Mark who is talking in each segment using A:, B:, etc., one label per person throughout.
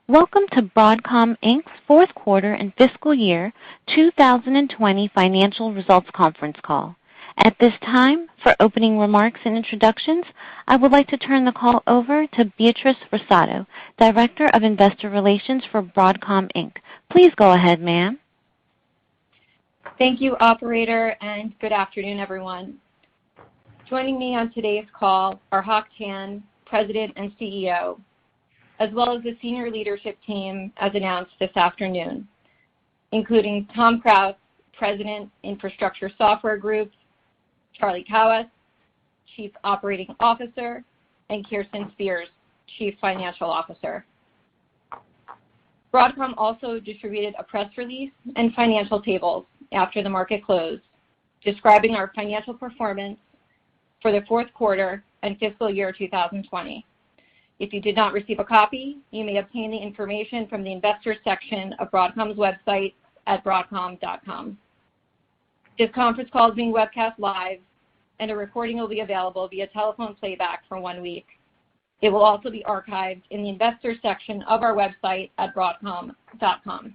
A: Welcome to Broadcom Inc.'s fourth quarter and fiscal year 2020 financial results conference call. At this time, for opening remarks and introductions, I would like to turn the call over to Beatrice Rosado, Director of Investor Relations for Broadcom Inc. Please go ahead, ma'am.
B: Thank you, operator, and good afternoon, everyone. Joining me on today's call are Hock Tan, President and CEO, as well as the senior leadership team as announced this afternoon, including Tom Krause, President, Infrastructure Software Group, Charlie Kawwas, Chief Operating Officer, and Kirsten Spears, Chief Financial Officer. Broadcom also distributed a press release and financial tables after the market closed, describing our financial performance for the fourth quarter and fiscal year 2020. If you did not receive a copy, you may obtain the information from the Investors section of Broadcom's website at broadcom.com. This conference call is being webcast live, and a recording will be available via telephone playback for 1 week. It will also be archived in the Investors section of our website at broadcom.com.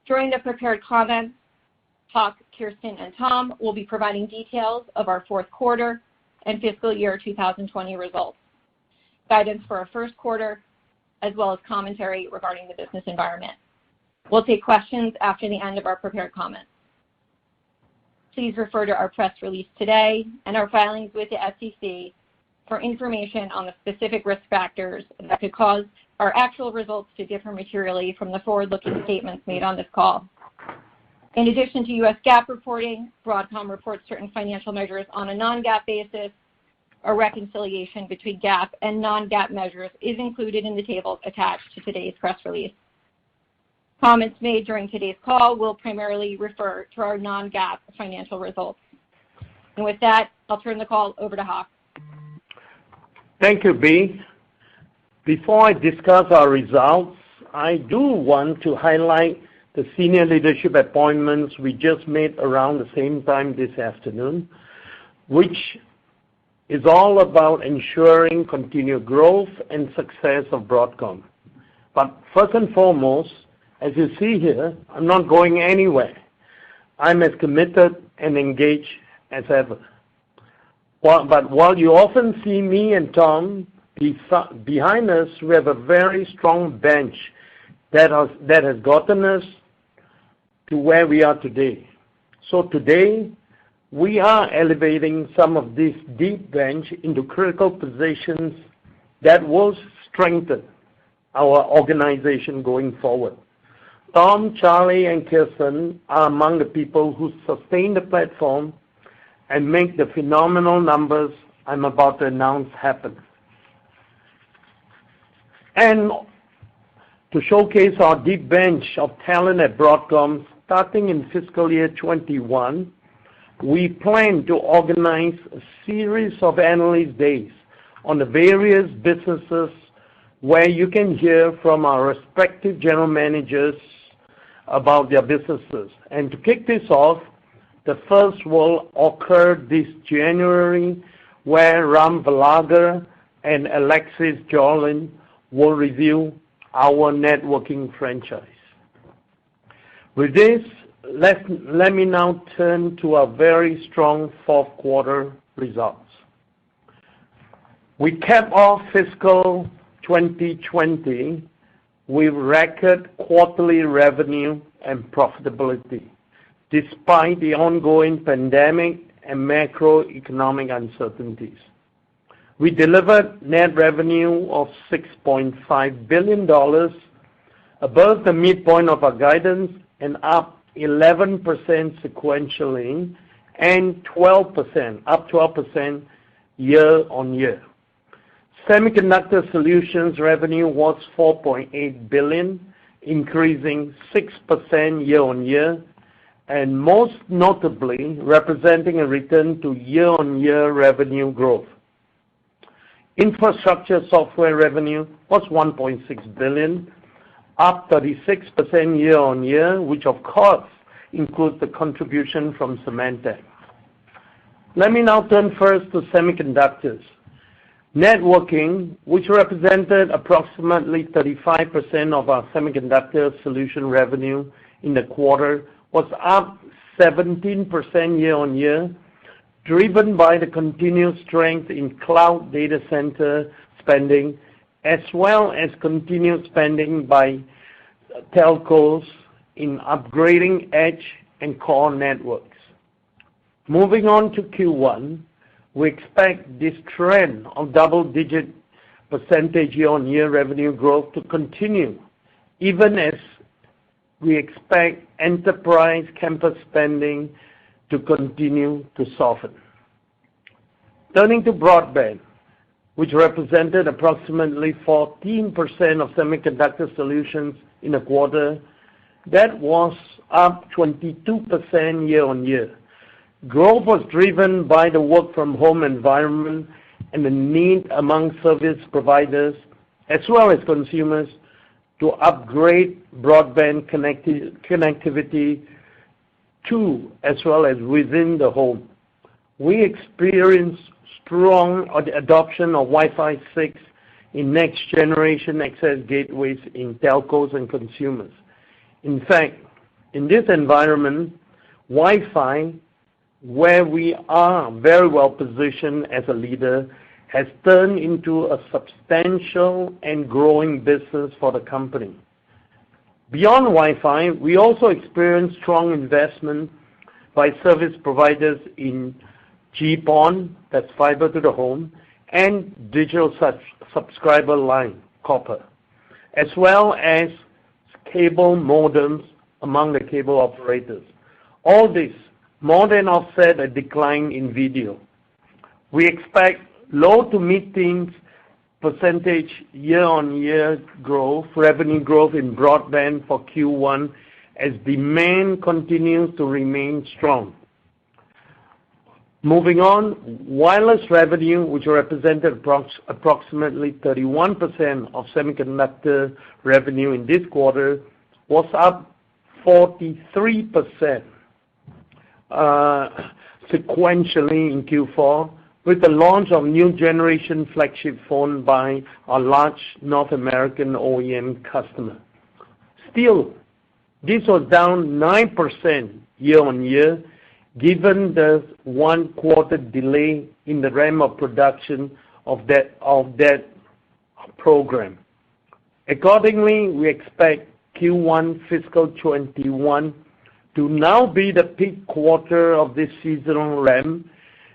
B: During the prepared comments, Hock, Kirsten, and Tom will be providing details of our fourth quarter and fiscal year 2020 results, guidance for our first quarter, as well as commentary regarding the business environment. We'll take questions after the end of our prepared comments. Please refer to our press release today and our filings with the SEC for information on the specific risk factors that could cause our actual results to differ materially from the forward-looking statements made on this call. In addition to U.S. GAAP reporting, Broadcom reports certain financial measures on a non-GAAP basis. A reconciliation between GAAP and non-GAAP measures is included in the tables attached to today's press release. Comments made during today's call will primarily refer to our non-GAAP financial results. And with that, I'll turn the call over to Hock.
C: Thank you, Bea. Before I discuss our results, I do want to highlight the senior leadership appointments we just made around the same time this afternoon, which is all about ensuring continued growth and success of Broadcom. But first and foremost, as you see here, I'm not going anywhere. I'm as committed and engaged as ever. But while you often see me and Tom behind us, we have a very strong bench that has gotten us to where we are today. So today, we are elevating some of this deep bench into critical positions that will strengthen our organization going forward. Tom, Charlie, and Kirsten are among the people who sustain the platform and make the phenomenal numbers I'm about to announce happen. And to showcase our deep bench of talent at Broadcom, starting in fiscal year 21, we plan to organize a series of analyst days on the various businesses where you can hear from our respective general managers about their businesses. And to kick this off, the first will occur this January, where Ram Valagar and Alexis Jolin will review our networking franchise. With this, let me now turn to our very strong fourth quarter results. We capped off fiscal 2020 with record quarterly revenue and profitability, despite the ongoing pandemic and macroeconomic uncertainties. We delivered net revenue of $6.5 billion, above the midpoint of our guidance and up 11% sequentially and 12% year on year. Semiconductor Solutions revenue was $4.8 billion, increasing 6% year on year, and most notably representing a return to year on year revenue growth. Infrastructure Software revenue was $1.6 billion, up 36% year on year, which of course includes the contribution from Symantec. Let me now turn first to semiconductors. Networking, which represented approximately 35% of our semiconductor solution revenue in the quarter, was up 17% year-on-year, driven by the continued strength in cloud data center spending, as well as continued spending by telcos in upgrading edge and core networks. Moving on to Q1, we expect this trend of double-digit percentage year-on-year revenue growth to continue, even as we expect enterprise campus spending to continue to soften. Turning to broadband, which represented approximately 14% of semiconductor solutions in a quarter, that was up 22% year-on-year. Growth was driven by the work-from-home environment and the need among service providers as well as consumers to upgrade broadband connectivity to as well as within the home. We experienced strong adoption of Wi-Fi 6 in next-generation access gateways in telcos and consumers. In fact, in this environment, Wi-Fi, where we are very well positioned as a leader, has turned into a substantial and growing business for the company. Beyond Wi-Fi, we also experienced strong investment by service providers in GPON, that's fiber to the home, and digital subscriber line, copper, as well as cable modems among the cable operators. All this more than offset a decline in video. We expect low to mid-teens percentage year-on-year growth, revenue growth in broadband for Q1 as demand continues to remain strong. Moving on, wireless revenue, which represented approximately 31% of semiconductor revenue in this quarter, was up 43% sequentially in Q4 with the launch of new generation flagship phone by our large North American OEM customer. Still, this was down 9% year-on-year, given the 1 quarter delay in the ramp of production of that program. Accordingly, we expect Q1 fiscal 21 to now be the peak quarter of this seasonal ramp,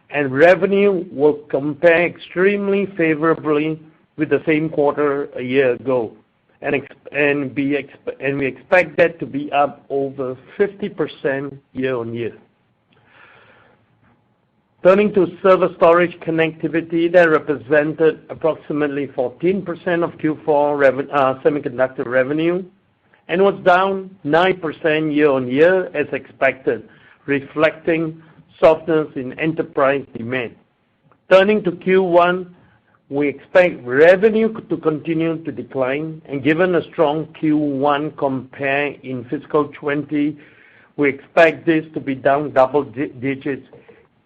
C: and revenue will compare extremely favorably with the same quarter a year ago, and we expect that to be up over 50% year-on-year. Turning to server storage connectivity, that represented approximately 14% of Q4 semiconductor revenue and was down 9% year-on-year as expected, reflecting softness in enterprise demand. Turning to Q1, we expect revenue to continue to decline, and given a strong Q1 compare in fiscal 20, we expect this to be down double digits,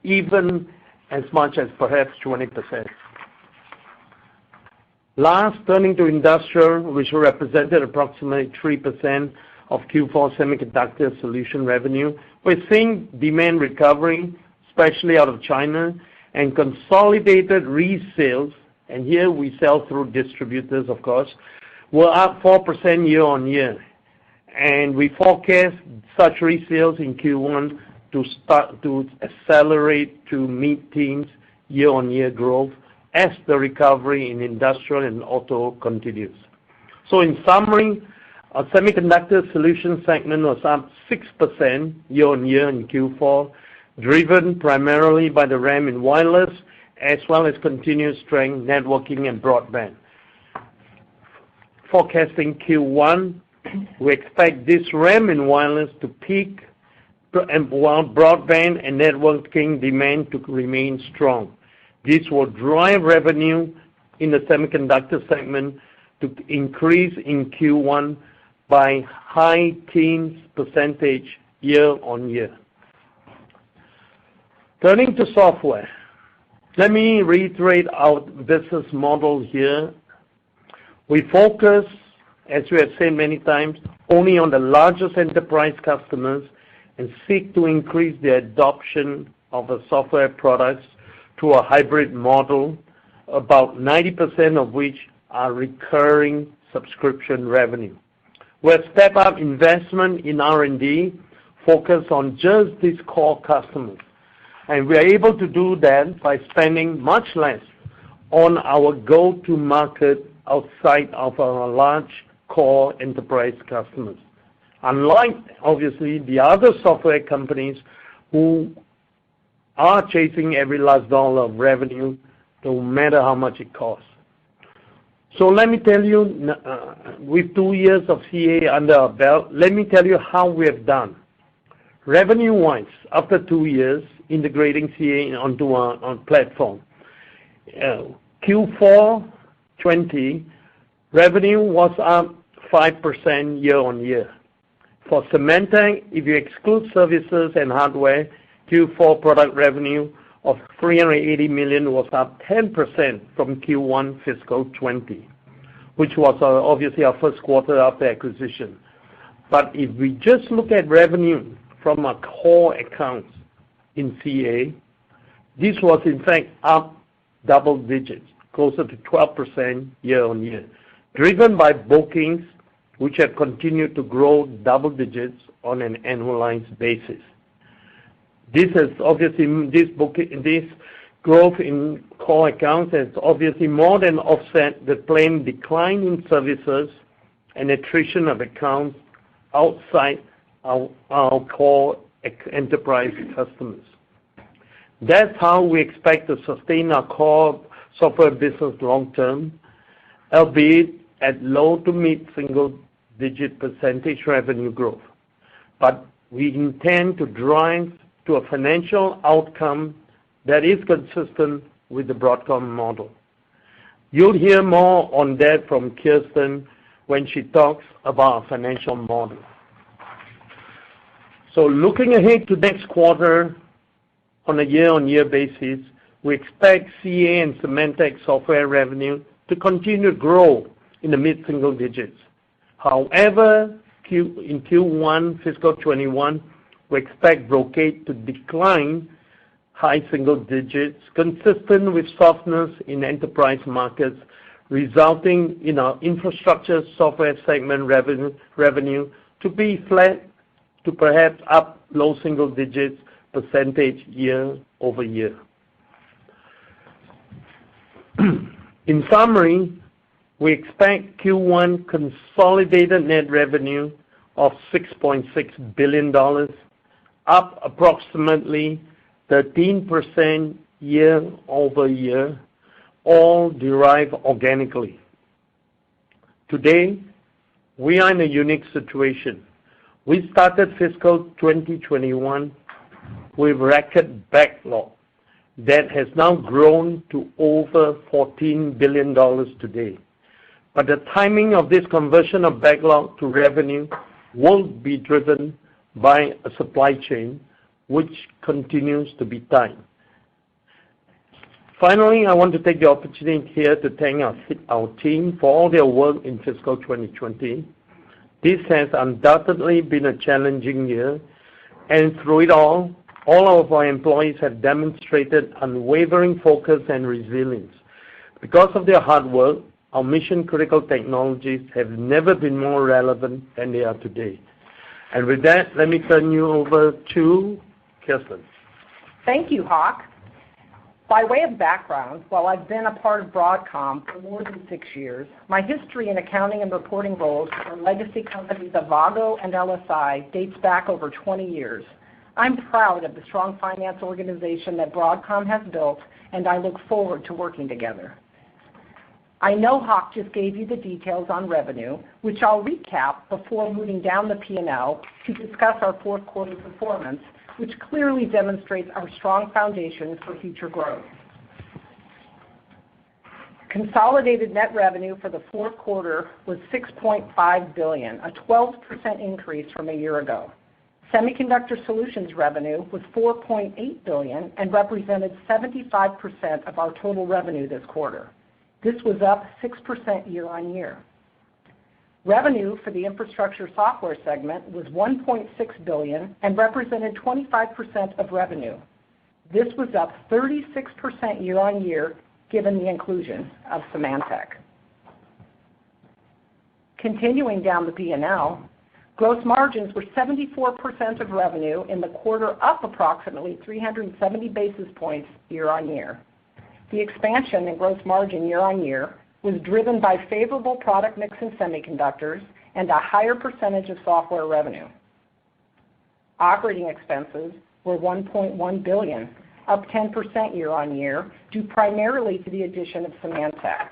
C: even as much as perhaps 20%. Last, turning to industrial, which represented approximately 3% of Q4 semiconductor solution revenue, we're seeing demand recovery, especially out of China, and consolidated resales, and here we sell through distributors, of course, were up 4% year-on-year. And we forecast such resales in Q1 to start to accelerate to mid-teens year-on-year growth as the recovery in industrial and auto continues. So in summary, our semiconductor solution segment was up 6% year-on-year in Q4, driven primarily by the RAM in wireless as well as continued strength networking and broadband. Forecasting Q1, we expect this RAM in wireless to peak, and while broadband and networking demand to remain strong. This will drive revenue in the semiconductor segment to increase in Q1 by high teens percentage year-on-year. Turning to software, Let me reiterate our business model here. We focus, as we have said many times, only on the largest enterprise customers and seek to increase the adoption of the software products to a hybrid model, about 90% of which are recurring subscription revenue. We'll step up investment in R&D, focus on just these core customers. And we are able to do that by spending much less on our go-to-market outside of our large core enterprise customers. Unlike, obviously, the other software companies who are chasing every last dollar of revenue, no matter how much it costs. So let me tell you, with 2 years of CA under our belt, let me tell you how we have done. Revenue-wise, after 2 years integrating CA onto our platform, Q4 20 revenue was up 5% year on year. For Symantec, if you exclude services and hardware, Q4 product revenue of $380 million was up 10% from Q1 fiscal 20, which was obviously our first quarter after acquisition. But if we just look at revenue from our core accounts in CA, this was in fact up double digits, closer to 12% year on year, driven by bookings which have continued to grow double digits on an annualized basis. This growth in core accounts has obviously more than offset the planned decline in services and attrition of accounts outside our core enterprise customers. That's how we expect to sustain our core software business long term, albeit at low to mid single-digit percentage revenue growth. But we intend to drive to a financial outcome that is consistent with the Broadcom model. You'll hear more on that from Kirsten when she talks about our financial model. So looking ahead to next quarter on a year-on-year basis, we expect CA and Symantec software revenue to continue to grow in the mid-single digits. However, in Q1 fiscal 21, we expect Brocade to decline high single digits, consistent with softness in enterprise markets, resulting in our infrastructure software segment revenue to be flat to perhaps up low single digits percentage year over year. In summary, we expect Q1 consolidated net revenue of $6.6 billion, up approximately 13% year over year, all derived organically. Today, we are in a unique situation. We started fiscal 2021 with record backlog that has now grown to over $14 billion today. But the timing of this conversion of backlog to revenue will be driven by a supply chain which continues to be tight. Finally, I want to take the opportunity here to thank our team for all their work in fiscal 2020. This has undoubtedly been a challenging year, and through it all of our employees have demonstrated unwavering focus and resilience. Because of their hard work, our mission-critical technologies have never been more relevant than they are today. And with that, let me turn you over to Kirsten.
D: Thank you, Hock. By way of background, while I've been a part of Broadcom for more than 6 years, my history in accounting and reporting roles for legacy companies AVGO and LSI dates back over 20 years. I'm proud of the strong finance organization that Broadcom has built, and I look forward to working together. I know Hock just gave you the details on revenue, which I'll recap before moving down the P&L to discuss our fourth quarter performance, which clearly demonstrates our strong foundation for future growth. Consolidated net revenue for the fourth quarter was $6.5 billion, a 12% increase from a year ago. Semiconductor Solutions revenue was $4.8 billion and represented 75% of our total revenue this quarter. This was up 6% year-on-year. Revenue for the Infrastructure Software segment was $1.6 billion and represented 25% of revenue. This was up 36% year-on-year given the inclusion of Symantec. Continuing down the P&L, gross margins were 74% of revenue in the quarter, up approximately 370 basis points year-on-year. The expansion in gross margin year-on-year was driven by favorable product mix in semiconductors and a higher percentage of software revenue. Operating expenses were $1.1 billion, up 10% year-on-year, due primarily to the addition of Symantec.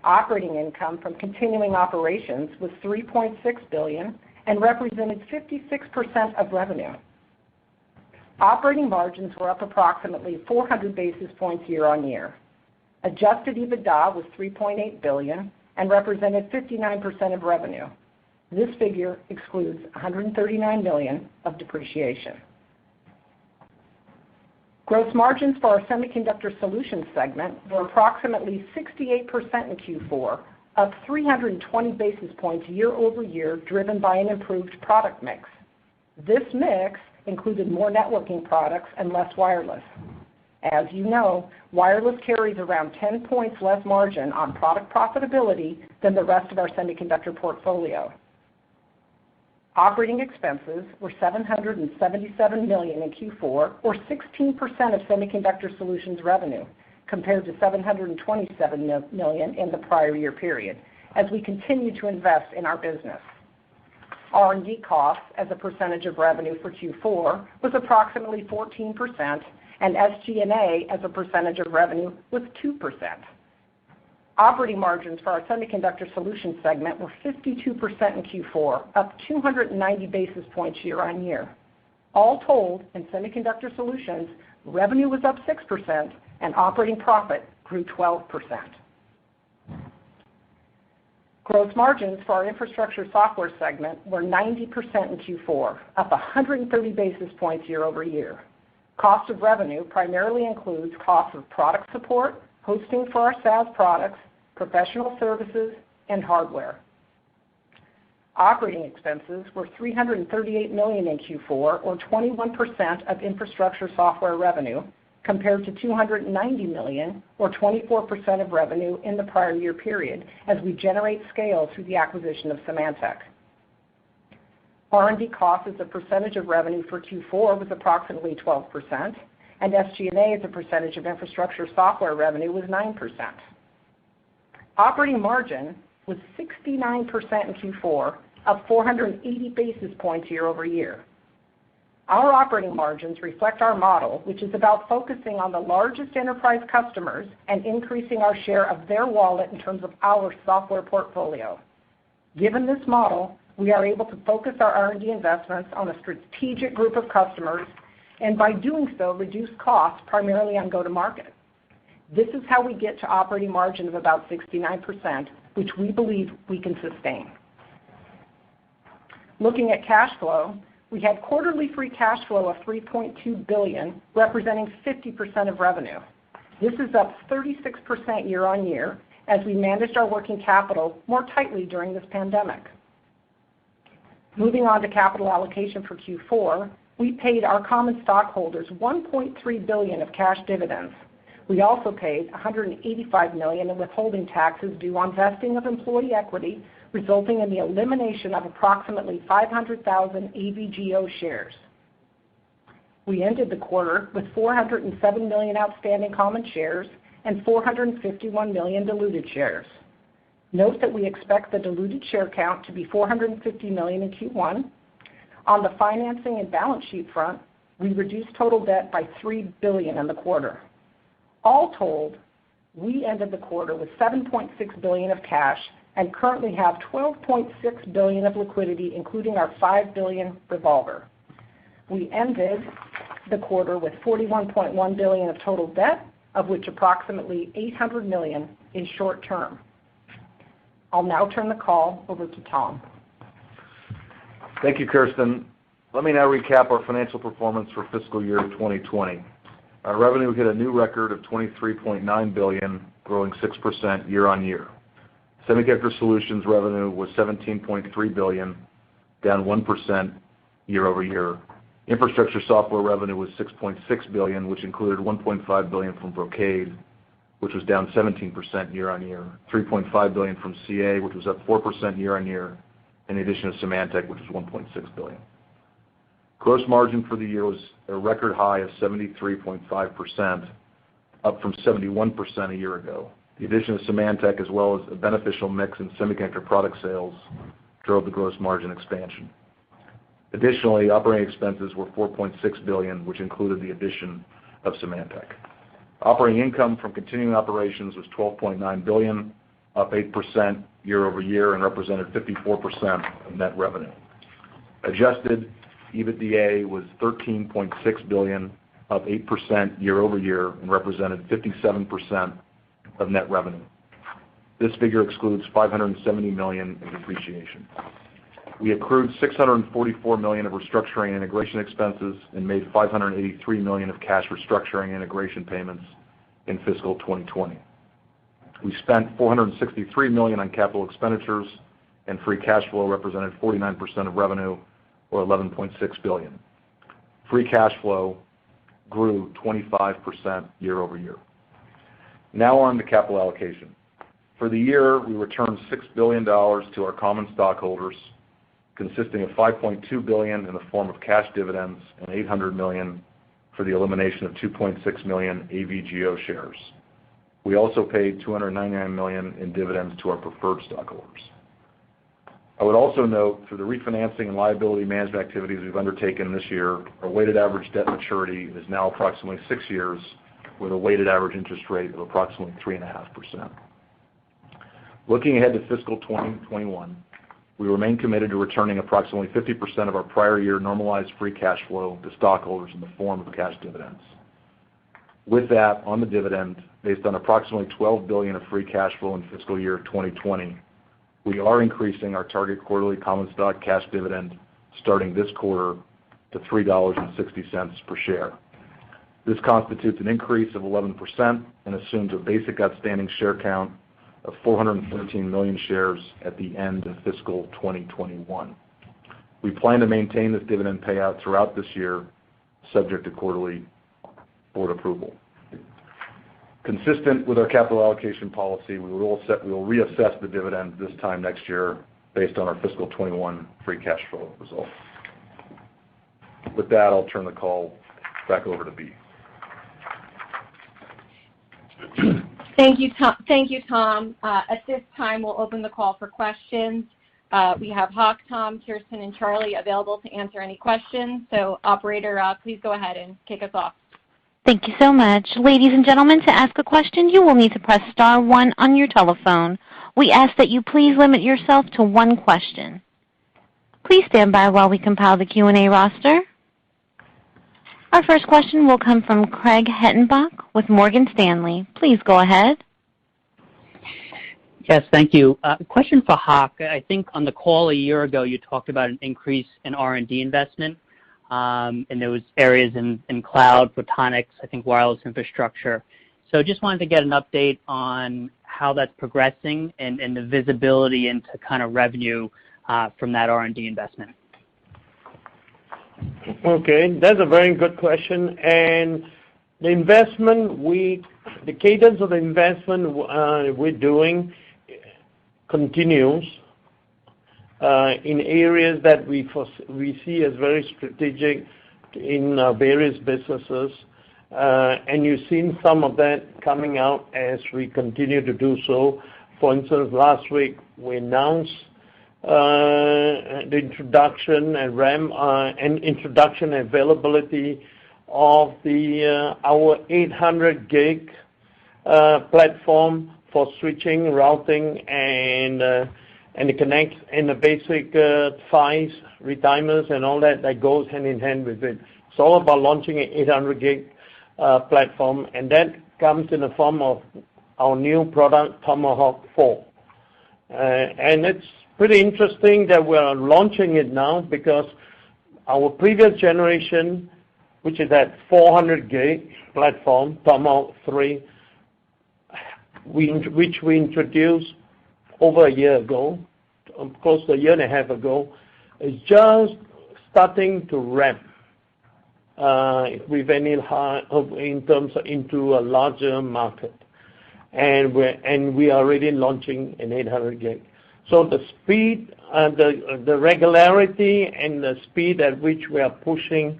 D: Operating income from continuing operations was $3.6 billion and represented 56% of revenue. Operating margins were up approximately 400 basis points year-on-year. Adjusted EBITDA was $3.8 billion and represented 59% of revenue. This figure excludes $139 million of depreciation. Gross margins for our Semiconductor Solutions segment were approximately 68% in Q4, up 320 basis points year-over-year, driven by an improved product mix. This mix included more networking products and less wireless. As you know, wireless carries around 10 points less margin on product profitability than the rest of our semiconductor portfolio. Operating expenses were $777 million in Q4, or 16% of Semiconductor Solutions revenue, compared to $727 million in the prior year period, as we continue to invest in our business. R&D costs as a percentage of revenue for Q4 was approximately 14%, and SG&A as a percentage of revenue was 2%. Operating margins for our Semiconductor Solutions segment were 52% in Q4, up 290 basis points year-on-year. All told, in Semiconductor Solutions, revenue was up 6% and operating profit grew 12%. Gross margins for our Infrastructure Software segment were 90% in Q4, up 130 basis points year-over-year. Cost of revenue primarily includes costs of product support, hosting for our SaaS products, professional services, and hardware. Operating expenses were $338 million in Q4, or 21% of Infrastructure Software revenue, compared to $290 million, or 24% of revenue in the prior year period, as we generate scale through the acquisition of Symantec. R&D costs as a percentage of revenue for Q4 was approximately 12%, and SG&A as a percentage of Infrastructure Software revenue was 9%. Operating margin was 69% in Q4, up 480 basis points year-over-year. Our operating margins reflect our model, which is about focusing on the largest enterprise customers and increasing our share of their wallet in terms of our software portfolio. Given this model, we are able to focus our R&D investments on a strategic group of customers, and by doing so, reduce costs primarily on go-to-market. This is how we get to operating margin of about 69%, which we believe we can sustain. Looking at cash flow, we had quarterly free cash flow of $3.2 billion, representing 50% of revenue. This is up 36% year-on-year as we managed our working capital more tightly during this pandemic. Moving on to capital allocation for Q4, we paid our common stockholders $1.3 billion of cash dividends. We also paid $185 million in withholding taxes due on vesting of employee equity, resulting in the elimination of approximately 500,000 AVGO shares. We ended the quarter with 407 million outstanding common shares and 451 million diluted shares. Note that we expect the diluted share count to be 450 million in Q1. On the financing and balance sheet front, we reduced total debt by $3 billion in the quarter. All told, we ended the quarter with $7.6 billion of cash and currently have $12.6 billion of liquidity, including our $5 billion revolver. We ended the quarter with $41.1 billion of total debt, of which approximately $800 million is short term. I'll now turn the call over to Tom.
E: Thank you, Kirsten. Let me now recap our financial performance for fiscal year 2020. Our revenue hit a new record of $23.9 billion, growing 6% year on year. Semiconductor Solutions revenue was $17.3 billion, down 1% year over year. Infrastructure Software revenue was $6.6 billion, which included $1.5 billion from Brocade, which was down 17% year on year, $3.5 billion from CA, which was up 4% year on year, in addition to Symantec, which was $1.6 billion. Gross margin for the year was a record high of 73.5%, up from 71% a year ago. The addition of Symantec, as well as a beneficial mix in semiconductor product sales, drove the gross margin expansion. Additionally, operating expenses were $4.6 billion, which included the addition of Symantec. Operating income from continuing operations was $12.9 billion, up 8% year over year, and represented 54% of net revenue. Adjusted EBITDA was $13.6 billion, up 8% year over year, and represented 57% of net revenue. This figure excludes $570 million in depreciation. We accrued $644 million of restructuring and integration expenses and made $583 million of cash restructuring and integration payments in fiscal 2020. We spent $463 million on capital expenditures, and free cash flow represented 49% of revenue, or $11.6 billion. Free cash flow grew 25% year over year. Now on to capital allocation. For the year, we returned $6 billion to our common stockholders, consisting of $5.2 billion in the form of cash dividends and $800 million for the elimination of 2.6 million AVGO shares. We also paid $299 million in dividends to our preferred stockholders. I would also note, through the refinancing and liability management activities we've undertaken this year, our weighted average debt maturity is now approximately 6 years, with a weighted average interest rate of approximately 3.5%. Looking ahead to fiscal 2021, we remain committed to returning approximately 50% of our prior year normalized free cash flow to stockholders in the form of cash dividends. With that, on the dividend, based on approximately $12 billion of free cash flow in fiscal year 2020, we are increasing our target quarterly common stock cash dividend starting this quarter to $3.60 per share. This constitutes an increase of 11% and assumes a basic outstanding share count of 413 million shares at the end of fiscal 2021. We plan to maintain this dividend payout throughout this year, subject to quarterly board approval. Consistent with our capital allocation policy, we will reassess the dividend this time next year based on our fiscal 21 free cash flow results. With that, I'll turn the call back over to Bea.
B: Thank you, Tom. At this time, we'll open the call for questions. We have Hock, Tom, Kirsten, and Charlie available to answer any questions. So, operator, please go ahead and kick us off.
A: Thank you so much. Ladies and gentlemen, to ask a question, you will need to press star 1 on your telephone. We ask that you please limit yourself to one question. Please stand by while we compile the Q&A roster. Our first question will come from Craig Hettenbach with Morgan Stanley. Please go ahead.
F: Yes, thank you. Question for Hock. I think on the call a year ago you talked about an increase in R&D investment in those areas in cloud, photonics, I think wireless infrastructure. So just wanted to get an update on how that's progressing and the visibility into kind of revenue from that R&D investment.
C: Okay, that's a very good question. And the investment, the cadence of the investment we're doing continues in areas that we see as very strategic in various businesses. And you've seen some of that coming out as we continue to do so. For instance, last week we announced the introduction and availability of our 800 gig platform for switching, routing, and the connect and the basic PHYs, retimers, and all that goes hand in hand with it. It's all about launching an 800 gig platform, and that comes in the form of our new product, Tomahawk 4. And it's pretty interesting that we're launching it now because our previous generation, which is at 400 gig platform, Tomahawk 3, which we introduced over a year ago, close to a year and a half ago, is just starting to ramp with any in terms of into a larger market, and we are already launching an 800 gig. So the speed, the regularity, and the speed at which we are pushing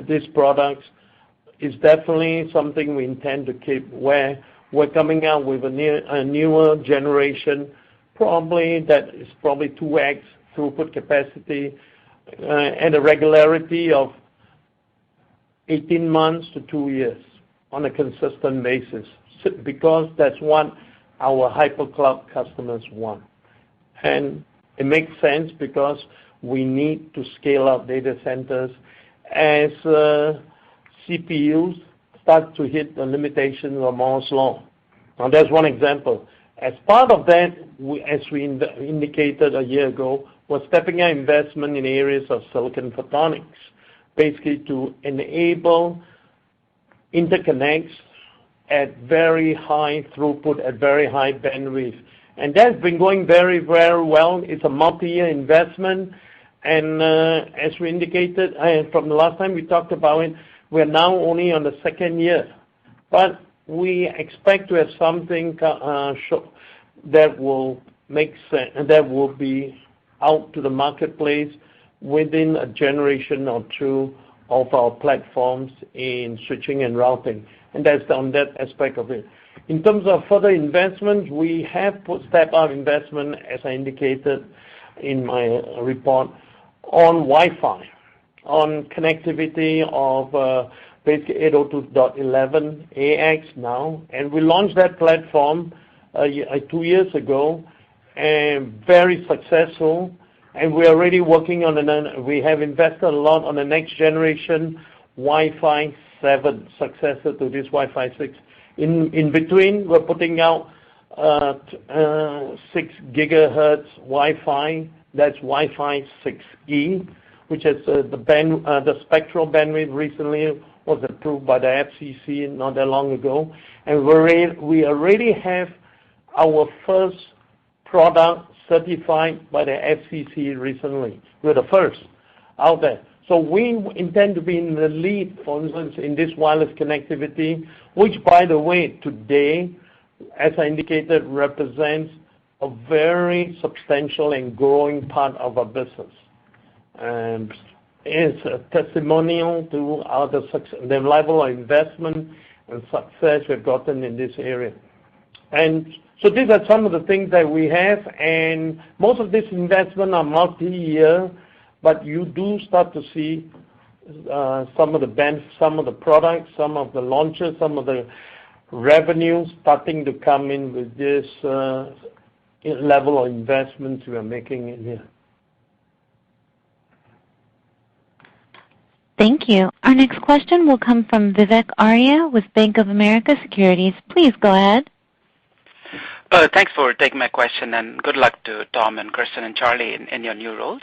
C: these products is definitely something we intend to keep. Where we're coming out with a newer generation, probably that is probably 2x throughput capacity, and a regularity of 18 months to 2 years on a consistent basis, because that's what our hypercloud customers want. And it makes sense because we need to scale up data centers as CPUs start to hit the limitations of Moore's law. Now that's one example. As part of that, as we indicated a year ago, we're stepping our investment in areas of silicon photonics, basically to enable interconnects at very high throughput, at very high bandwidth. And that's been going very, very well. It's a multi-year investment. And as we indicated, from the last time we talked about it, we're now only on the second year. But we expect to have something that will make sense, and that will be out to the marketplace within a generation or two of our platforms in switching and routing. And that's on that aspect of it. In terms of further investments, we have step up investment, as I indicated in my report, on Wi-Fi, on connectivity of basically 802.11ax now. And we launched that platform 2 years ago, and very successful. And we're already working on we have invested a lot on the next generation Wi-Fi 7 successor to this Wi-Fi 6. In between, we're putting out 6 gigahertz Wi-Fi. That's Wi-Fi 6E, which is the spectral bandwidth recently was approved by the FCC not that long ago. And we already have our first product certified by the FCC recently. We're the first out there. So we intend to be in the lead, for instance, in this wireless connectivity, which, by the way, today, as I indicated, represents a very substantial and growing part of our business. And it's a testimonial to the level of investment and success we've gotten in this area. And so these are some of the things that we have, and most of this investment are multi-year, but you do start to see some of the products, some of the launches, some of the revenues starting to come in with this level of investment we are making in here.
A: Thank you. Our next question will come from Vivek Arya with Bank of America Securities. Please go ahead.
G: Thanks for taking my question, and good luck to Tom and Kirsten and Charlie in your new roles.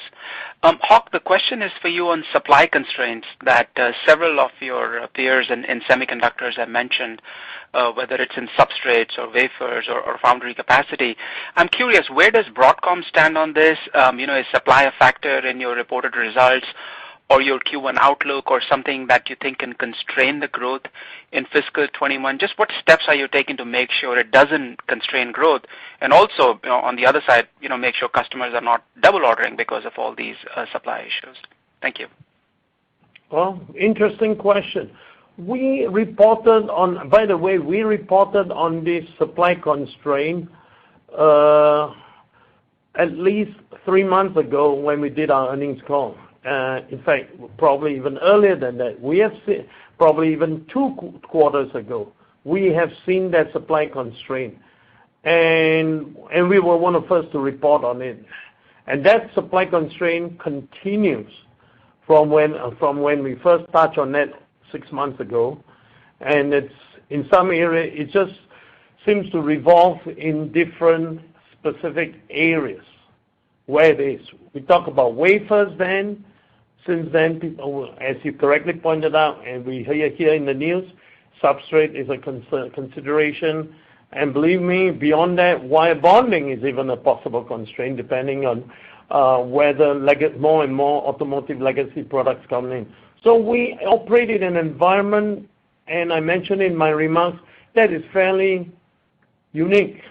G: Hock, the question is for you on supply constraints that several of your peers in semiconductors have mentioned, whether it's in substrates or wafers or foundry capacity. I'm curious, where does Broadcom stand on this? Is supply a factor in your reported results or your Q1 outlook, or something that you think can constrain the growth in fiscal 21? Just what steps are you taking to make sure it doesn't constrain growth? And also, on the other side, make sure customers are not double ordering because of all these supply issues. Thank you.
C: Well, interesting question. We reported on this supply constraint at least 3 months ago when we did our earnings call. In fact, probably even earlier than that. We have seen, probably even 2 quarters ago, we have seen that supply constraint. And we were one of the first to report on it. And that supply constraint continues from when we first touched on that 6 months ago. And it's in some area, it just seems to revolve in different specific areas. where it is. We talk about wafers then. Since then, people, as you correctly pointed out, and we hear here in the news, substrate is a consideration. And believe me, beyond that, wire bonding is even a possible constraint, depending on whether more and more automotive legacy products come in. So we operate in an environment, and I mentioned in my remarks, that is fairly unique.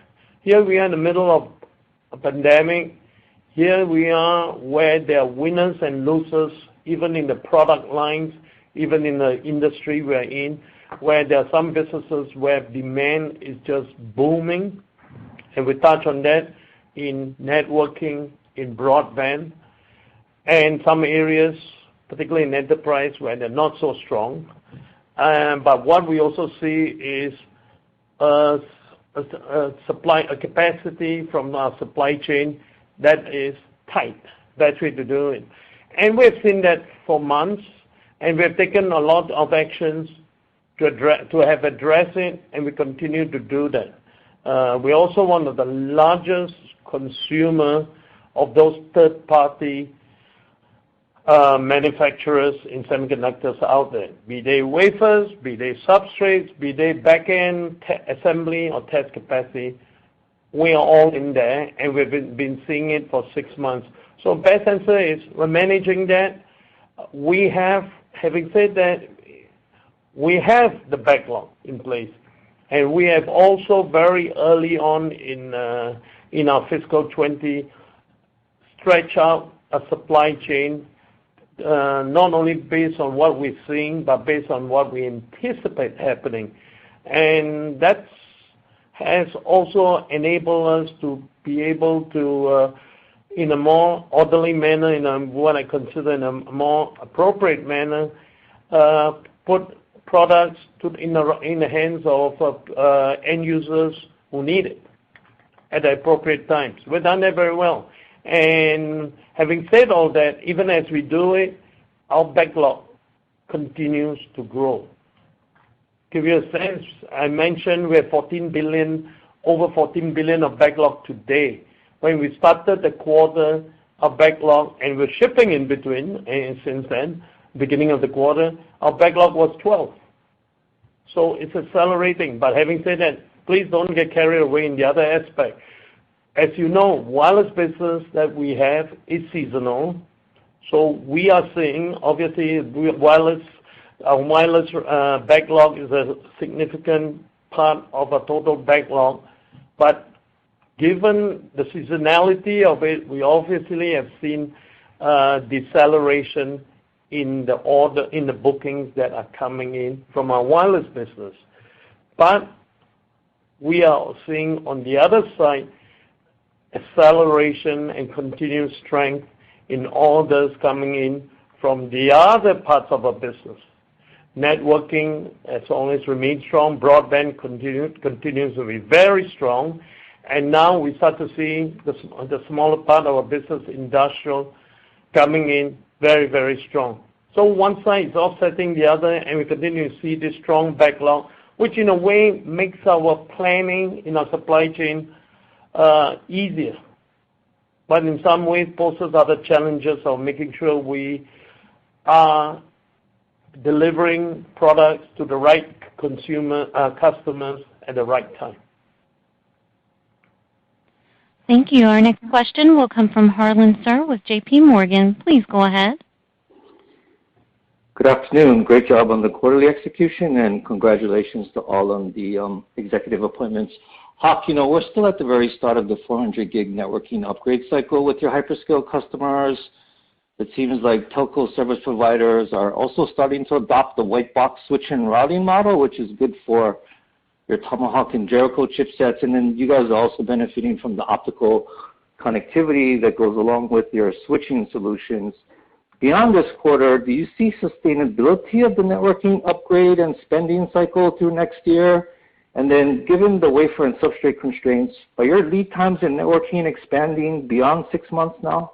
C: Here we are in the middle of a pandemic. Here we are where there are winners and losers, even in the product lines, even in the industry we're in, where there are some businesses where demand is just booming, and we touch on that in networking, in broadband, and some areas, particularly in enterprise, where they're not so strong. But what we also see is a capacity from our supply chain that is tight. That's way to do it. And we've seen that for months, and we've taken a lot of actions to have addressed it, and we continue to do that. We're also one of the largest consumer of those third-party manufacturers in semiconductors out there, be they wafers, be they substrates, be they back-end assembly or test capacity. We are all in there, and we've been seeing it for 6 months. So best answer is we're managing that. Having said that, we have the backlog in place, and we have also very early on in our fiscal 20 stretch out a supply chain, not only based on what we're seeing, but based on what we anticipate happening. And that has also enabled us to be able to, in a more orderly manner, in what I consider in a more appropriate manner, put products in the hands of end users who need it at the appropriate times. We've done that very well. And having said all that, even as we do it, our backlog continues to grow. Give you a sense, I mentioned we have over $14 billion of backlog today. When we started the quarter, our backlog, and we're shipping in between, and since then, beginning of the quarter, our backlog was 12. So it's accelerating. But having said that, please don't get carried away in the other aspect. As you know, wireless business that we have is seasonal. So we are seeing, obviously, our wireless backlog is a significant part of our total backlog. But given the seasonality of it, we obviously have seen deceleration in the bookings that are coming in from our wireless business. But we are seeing on the other side acceleration and continued strength in orders coming in from the other parts of our business. Networking has always remained strong. Broadband continues to be very strong. And now we start to see the smaller part of our business, industrial, coming in very, very strong. So one side is offsetting the other, and we continue to see this strong backlog, which in a way makes our planning in our supply chain easier. But in some ways poses other challenges of making sure we are delivering products to the right customers at the right time.
A: Thank you. Our next question will come from Harlan Sur with J.P. Morgan. Please go ahead.
H: Good afternoon. Great job on the quarterly execution, and congratulations to all on the executive appointments. Hock, we're still at the very start of the 400 gig networking upgrade cycle with your hyperscale customers. It seems like telco service providers are also starting to adopt the white box switch and routing model, which is good for your Tomahawk and Jericho chipsets, and then you guys are also benefiting from the optical connectivity that goes along with your switching solutions. Beyond this quarter, do you see sustainability of the networking upgrade and spending cycle through next year? And then given the wafer and substrate constraints, are your lead times in networking expanding beyond 6 months now?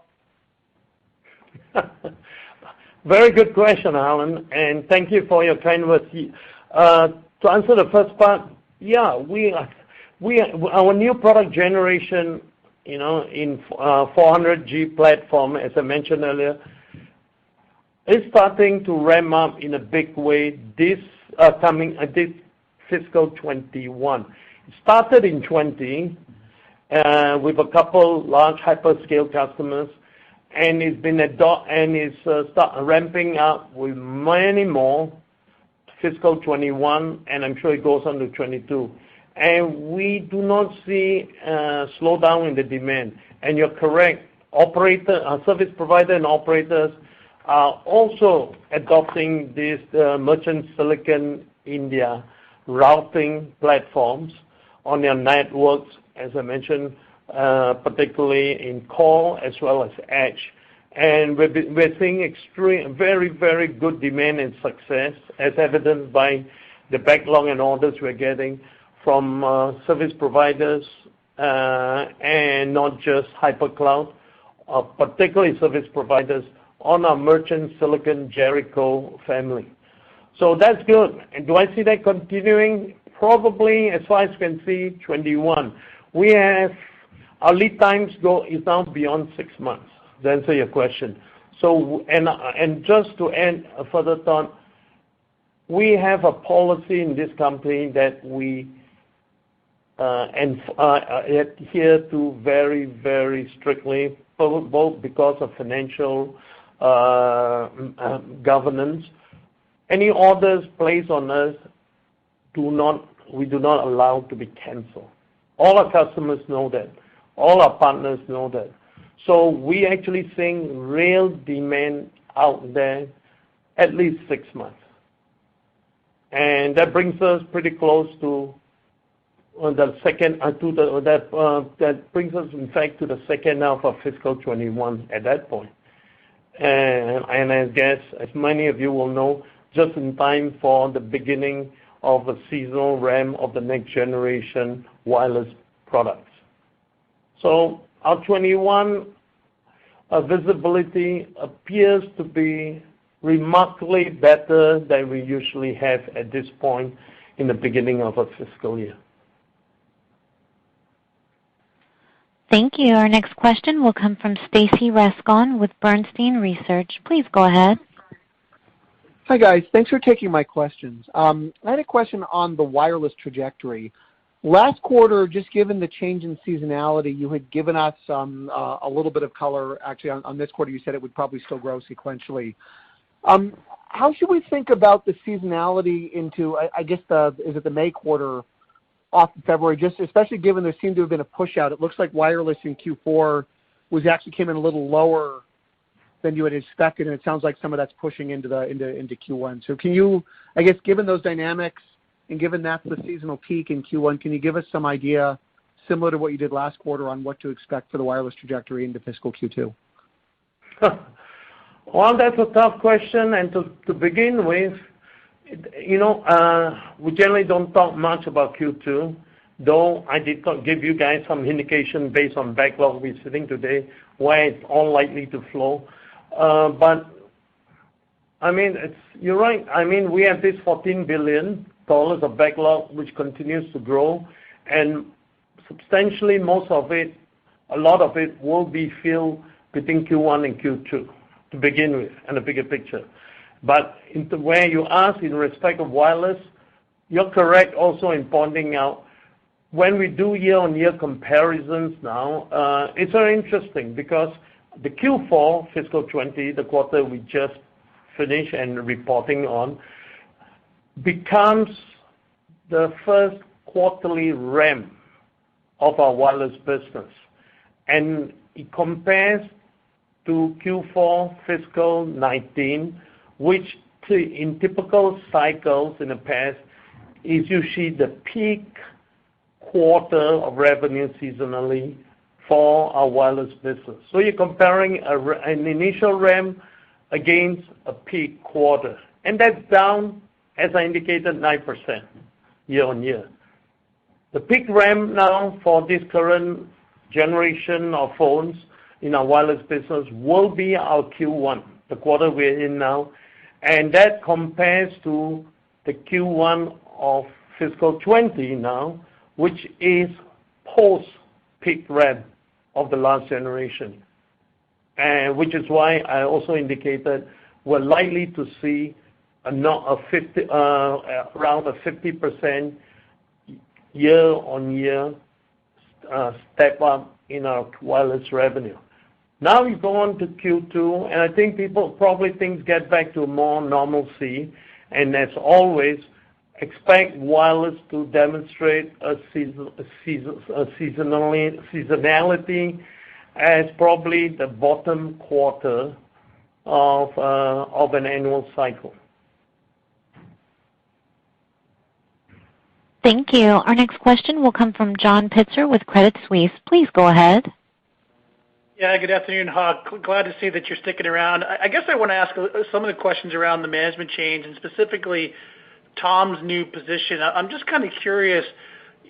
C: Very good question, Alan, and thank you for your kind words. To answer the first part, yeah, our new product generation in 400G platform, as I mentioned earlier, is starting to ramp up in a big way this fiscal 21. It started in 20 with a couple large hyperscale customers, and it's been ramping up with many more fiscal 21, and I'm sure it goes on to 22. And we do not see a slowdown in the demand. And you're correct, service provider and operators are also adopting these merchant silicon India routing platforms on their networks, as I mentioned, particularly in core as well as edge. And we're seeing very, very good demand and success, as evidenced by the backlog and orders we're getting from service providers and not just hypercloud, particularly service providers on our merchant silicon Jericho family. So that's good. And do I see that continuing? Probably, as far as you can see, 21. Our lead times is now beyond 6 months, to answer your question. So, and just to end a further thought, we have a policy in this company that we adhere to very, very strictly, both because of financial governance. Any orders placed on us, we do not allow to be canceled. All our customers know that. All our partners know that. So we actually seeing real demand out there at least 6 months. And that brings us pretty close to that brings us in fact to the second half of fiscal 21 at that point. And I guess, as many of you will know, just in time for the beginning of a seasonal ramp of the next generation wireless products. So our 21 visibility appears to be remarkably better than we usually have at this point in the beginning of a fiscal year.
A: Thank you. Our next question will come from Stacy Rasgon with Bernstein Research. Please go ahead.
I: Hi, guys. Thanks for taking my questions. I had a question on the wireless trajectory. Last quarter, just given the change in seasonality, you had given us a little bit of color. Actually, on this quarter, you said it would probably still grow sequentially. How should we think about the seasonality into, I guess, is it the May quarter off in February, just especially given there seemed to have been a push out. It looks like wireless in Q4 came in a little lower than you had expected, and it sounds like some of that's pushing into Q1. So can you, I guess, given those dynamics and given that's the seasonal peak in Q1, can you give us some idea, similar to what you did last quarter, on what to expect for the wireless trajectory into fiscal Q2?
C: Well, that's a tough question, and to begin with, we generally don't talk much about Q2, though I did give you guys some indication based on backlog we're sitting today, where it's all likely to flow. But, I mean, you're right. I mean, we have this $14 billion of backlog, which continues to grow, and substantially a lot of it will be filled between Q1 and Q2 to begin with, and a bigger picture. But where you ask in respect of wireless, you're correct also in pointing out when we do year-on-year comparisons now, it's very interesting because the Q4 fiscal 20, the quarter we just finished and reporting on, becomes the first quarterly ramp of our wireless business. And it compares to Q4 fiscal 19, which in typical cycles in the past is usually the peak quarter of revenue seasonally for our wireless business. So you're comparing an initial ramp against a peak quarter. And that's down, as I indicated, 9% year on year. The peak ramp now for this current generation of phones in our wireless business will be our Q1, the quarter we're in now, and that compares to the Q1 of fiscal 20 now, which is post-peak ramp of the last generation. And which is why I also indicated we're likely to see around a 50% year-on-year step up in our wireless revenue. Now we go on to Q2, and I think things get back to more normalcy, and as always, expect wireless to demonstrate a seasonality as probably the bottom quarter of an annual cycle.
A: Thank you. Our next question will come from John Pitzer with Credit Suisse. Please go ahead.
J: Yeah, good afternoon, Hock. Glad to see that you're sticking around. I guess I want to ask some of the questions around the management change and specifically Tom's new position. I'm just kind of curious,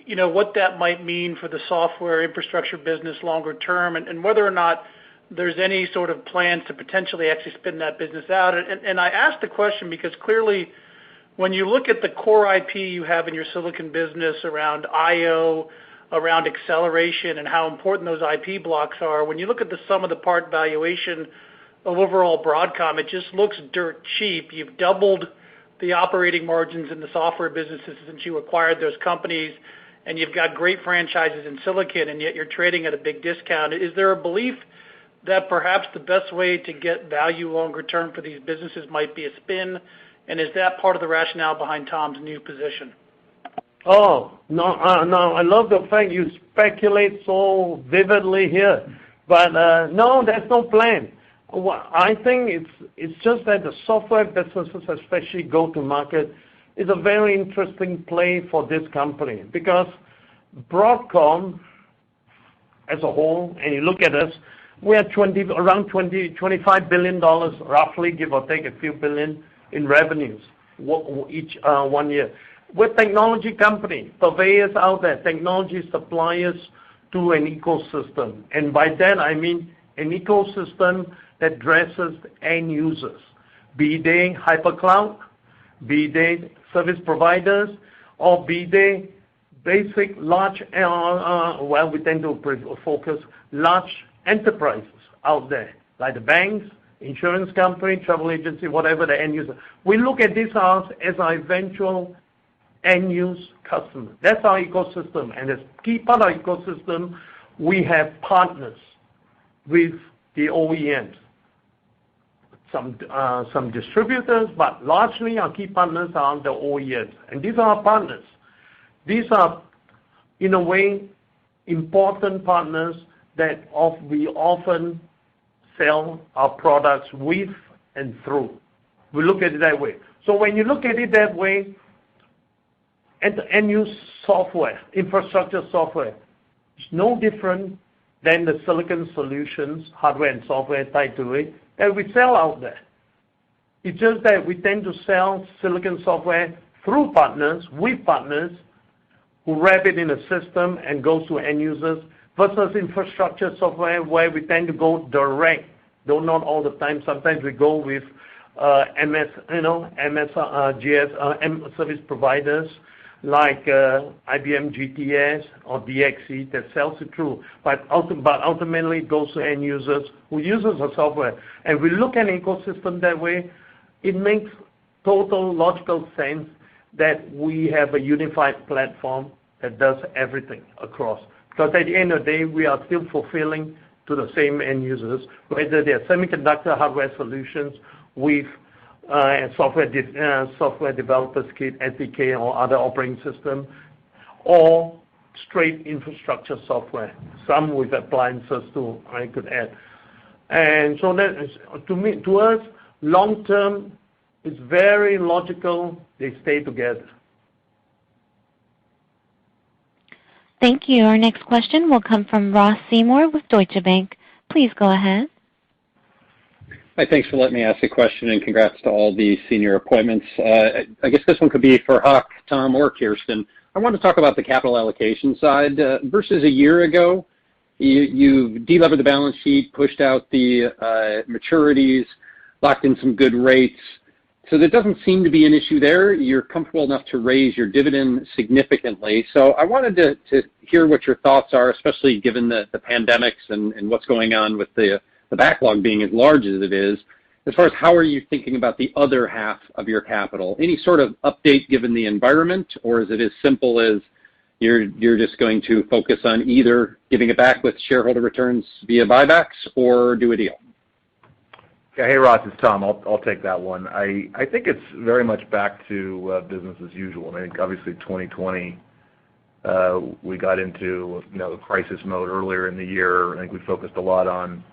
J: what that might mean for the software infrastructure business longer term and whether or not there's any sort of plans to potentially actually spin that business out. And I asked the question because clearly when you look at the core IP you have in your silicon business around I/O, around acceleration and how important those IP blocks are, when you look at the sum of the part valuation of overall Broadcom, it just looks dirt cheap. You've doubled the operating margins in the software businesses since you acquired those companies, and you've got great franchises in silicon, and yet you're trading at a big discount. Is there a belief that perhaps the best way to get value longer term for these businesses might be a spin? And is that part of the rationale behind Tom's new position?
C: Oh, no, I love the fact you speculate so vividly here. But no, there's no plan. I think it's just that the software businesses, especially go-to-market, is a very interesting play for this company because Broadcom as a whole, and you look at us, we are around $25 billion, roughly, give or take a few billion in revenues each 1 year. We're a technology company, purveyors out there, technology suppliers to an ecosystem. And by that I mean an ecosystem that addresses end users, be they hypercloud, be they service providers, or be they basic large, we tend to focus large enterprises out there, like the banks, insurance company, travel agency, whatever the end user. We look at this as our eventual end-use customer. That's our ecosystem. And as key part of our ecosystem, we have partners with the OEMs. Some distributors, but largely our key partners are the OEMs. And these are our partners. These are, in a way, important partners that we often sell our products with and through. We look at it that way. So when you look at it that way, end-use software, infrastructure software, is no different than the silicon solutions, hardware and software tied to it, that we sell out there. It's just that we tend to sell silicon software through partners, with partners, who wrap it in a system and goes to end users, versus infrastructure software where we tend to go direct, though not all the time. Sometimes we go with service providers like IBM GTS or DXC that sells it through. But ultimately it goes to end users who uses our software. And we look at an ecosystem that way, it makes total logical sense that we have a unified platform that does everything across. Because at the end of the day, we are still fulfilling to the same end users, whether they're semiconductor hardware solutions with software developers kit, SDK, or other operating system, or straight infrastructure software, some with appliances too, I could add. And so that is, to us, long term, it's very logical they stay together.
A: Thank you. Our next question will come from Ross Seymour with Deutsche Bank. Please go ahead.
K: Hi, thanks for letting me ask a question, and congrats to all the senior appointments. I guess this one could be for Hock, Tom, or Kirsten. I want to talk about the capital allocation side. Versus a year ago, you've delevered the balance sheet, pushed out the maturities, locked in some good rates. So there doesn't seem to be an issue there. You're comfortable enough to raise your dividend significantly. So I wanted to hear what your thoughts are, especially given the pandemics and what's going on with the backlog being as large as it is. As far as how are you thinking about the other half of your capital? Any sort of update given the environment, or is it as simple as you're just going to focus on either giving it back with shareholder returns via buybacks or do a deal?
E: Yeah, hey Ross, it's Tom. I'll take that one. I think it's very much back to business as usual. I think obviously 2020 we got into the crisis mode earlier in the year. I think we focused a lot on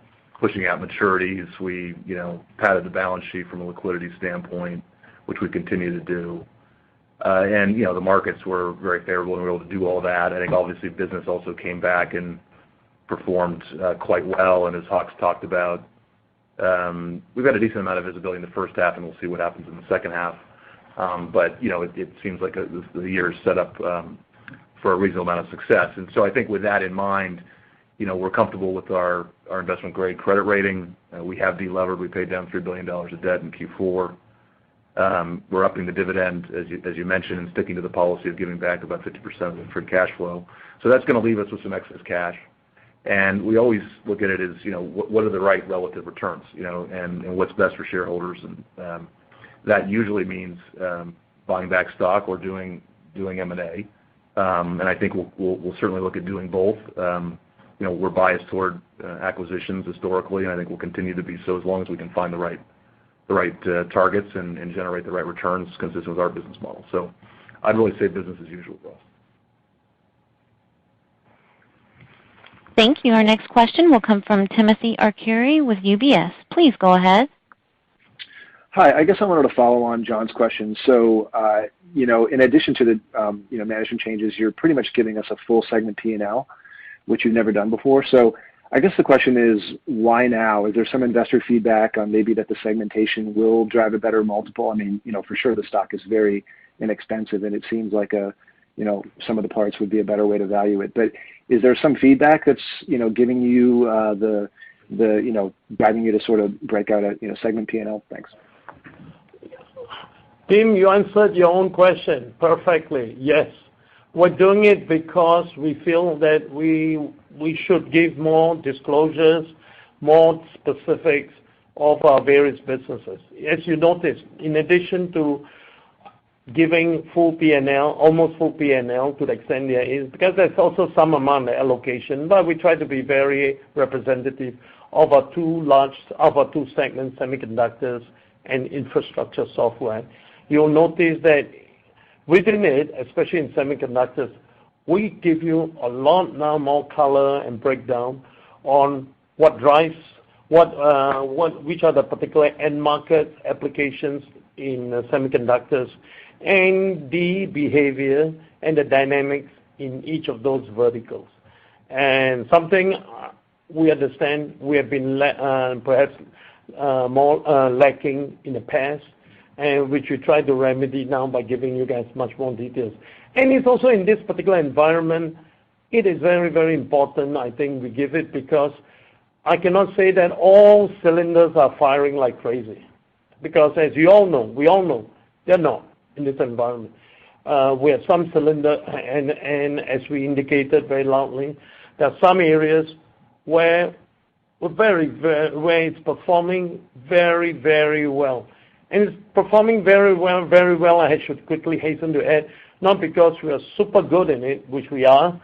E: pushing out maturities. We padded the balance sheet from a liquidity standpoint, which we continue to do. And the markets were very favorable and we were able to do all that. I think obviously business also came back and performed quite well. And as Hawk's talked about, we've got a decent amount of visibility in the first half, and we'll see what happens in the second half. But it seems like the year is set up for a reasonable amount of success. And so I think with that in mind, we're comfortable with our investment grade credit rating. We have delevered. We paid down $3 billion of debt in Q4. We're upping the dividend, as you mentioned, and sticking to the policy of giving back about 50% of the free cash flow. So that's going to leave us with some excess cash. And we always look at it as, what are the right relative returns, and what's best for shareholders. And that usually means buying back stock or doing M&A. And I think we'll certainly look at doing both. We're biased toward acquisitions historically, and I think we'll continue to be so as long as we can find the right targets and generate the right returns consistent with our business model. So I'd really say business as usual, Ross.
A: Thank you. Our next question will come from Timothy Arcuri with UBS. Please go ahead.
L: Hi. I guess I wanted to follow on John's question. So, in addition to the management changes, you're pretty much giving us a full segment P&L, which you've never done before. So I guess the question is, why now? Is there some investor feedback on maybe that the segmentation will drive a better multiple? I mean, for sure the stock is very inexpensive, and it seems like some of the parts would be a better way to value it. But is there some feedback that's giving you driving you to sort of break out a segment P&L? Thanks.
C: Tim, you answered your own question perfectly. Yes, we're doing it because we feel that we should give more disclosures, more specifics of our various businesses. As you noticed, in addition to giving full P&L, almost full P&L to the extent there is, because there's also some amount of allocation, but we try to be very representative of our two segments, semiconductors and infrastructure software. You'll notice that within it, especially in semiconductors, we give you a lot now more color and breakdown on what drives, which are the particular end market applications in semiconductors, and the behavior and the dynamics in each of those verticals. And something we understand we have been perhaps more lacking in the past, and which we try to remedy now by giving you guys much more details. And it's also in this particular environment, it is very, very important, I think, we give it, because I cannot say that all cylinders are firing like crazy. Because as we all know, they're not in this environment. We have some cylinder, and as we indicated very loudly, there are some areas where where it's performing very, very well. And it's performing very well, I should quickly hasten to add, not because we are super good in it, which we are,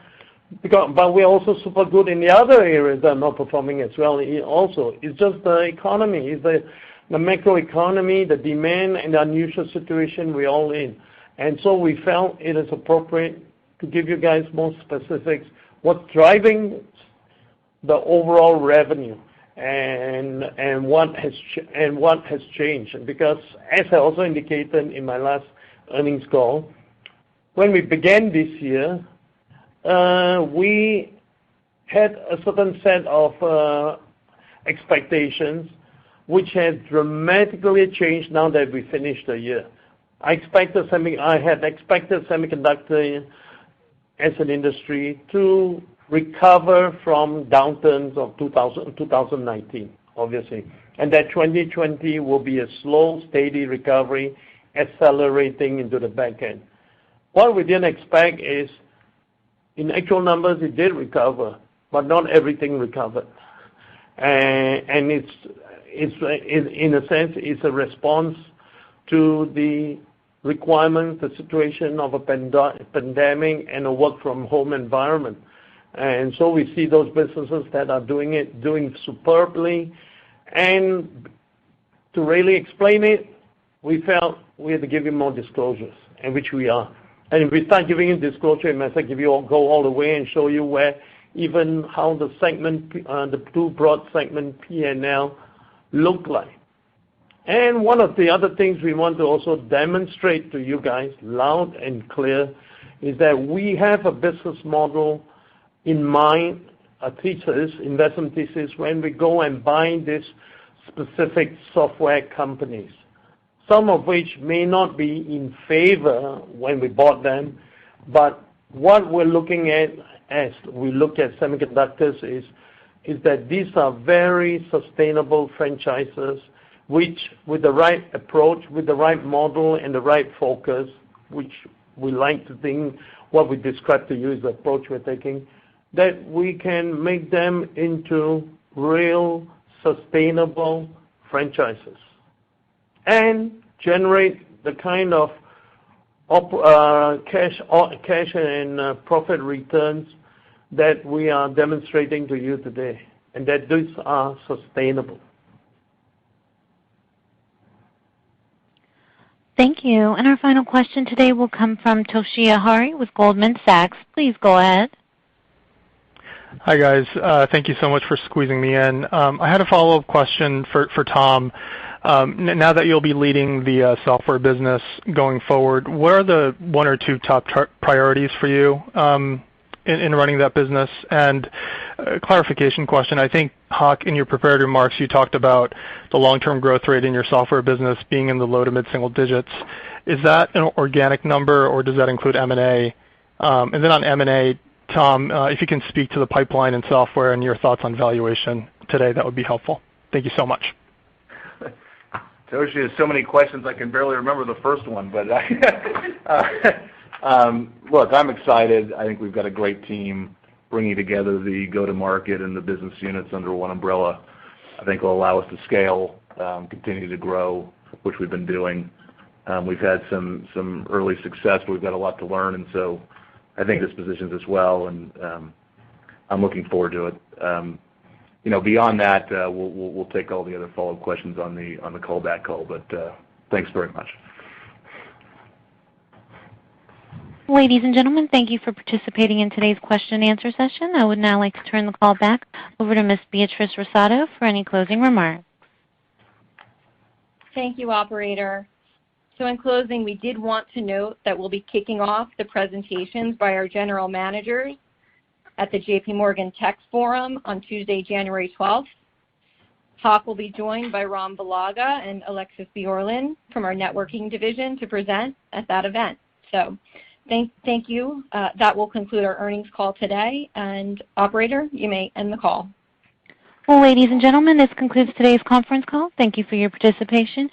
C: but we're also super good in the other areas that are not performing as well also. It's just the economy, it's the macroeconomy, the demand, and the unusual situation we're all in. And so we felt it is appropriate to give you guys more specifics, what's driving the overall revenue and what has changed. Because as I also indicated in my last earnings call, when we began this year, we had a certain set of expectations which has dramatically changed now that we finished the year. I had expected semiconductor as an industry to recover from downturns of 2019, obviously. and that 2020 will be a slow, steady recovery, accelerating into the back end. What we didn't expect is, in actual numbers, it did recover, but not everything recovered. And it's in a sense, it's a response to the requirements, the situation of a pandemic and a work-from-home environment. And so we see those businesses that are doing superbly. And to really explain it, we felt we had to give you more disclosures, and which we are. And if we start giving you disclosure, it might go all the way and show you where even how the segment, the two broad segment P&L look like. And one of the other things we want to also demonstrate to you guys loud and clear is that we have a business model in mind, a thesis, investment thesis, when we go and buy these specific software companies, some of which may not be in favor when we bought them, but what we're looking at as we look at semiconductors is that these are very sustainable franchises, which with the right approach, with the right model and the right focus, which we like to think what we described to you is the approach we're taking, that we can make them into real sustainable franchises and generate the kind of cash and profit returns that we are demonstrating to you today, and that these are sustainable.
A: Thank you. And our final question today will come from Toshiya Hari with Goldman Sachs. Please go ahead.
M: Hi, guys. Thank you so much for squeezing me in. I had a follow-up question for Tom. Now that you'll be leading the software business going forward, what are the one or two top priorities for you in running that business? And a clarification question, I think, Hock, in your prepared remarks, you talked about the long-term growth rate in your software business being in the low to mid-single digits. Is that an organic number, or does that include M&A? And then on M&A, Tom, if you can speak to the pipeline in software and your thoughts on valuation today, that would be helpful. Thank you so much.
E: Toshi has so many questions I can barely remember the first one, but look, I'm excited. I think we've got a great team bringing together the go-to-market and the business units under one umbrella. I think will allow us to scale, continue to grow, which we've been doing. We've had some early success, but we've got a lot to learn, and so I think this positions us well, and I'm looking forward to it. Beyond that, we'll take all the other follow-up questions on the callback call. But thanks very much.
A: Ladies and gentlemen, thank you for participating in today's question and answer session. I would now like to turn the call back over to Ms. Beatrice Rosado for any closing remarks.
B: Thank you, operator. So in closing, we did want to note that we'll be kicking off the presentations by our general managers at the J.P. Morgan Tech Forum on Tuesday, January 12th. Hock will be joined by Ram Balaga and Alexis Bjorlin from our networking division to present at that event. So thank you. That will conclude our earnings call today. And operator, you may end the call.
A: Well, ladies and gentlemen, this concludes today's conference call. Thank you for your participation.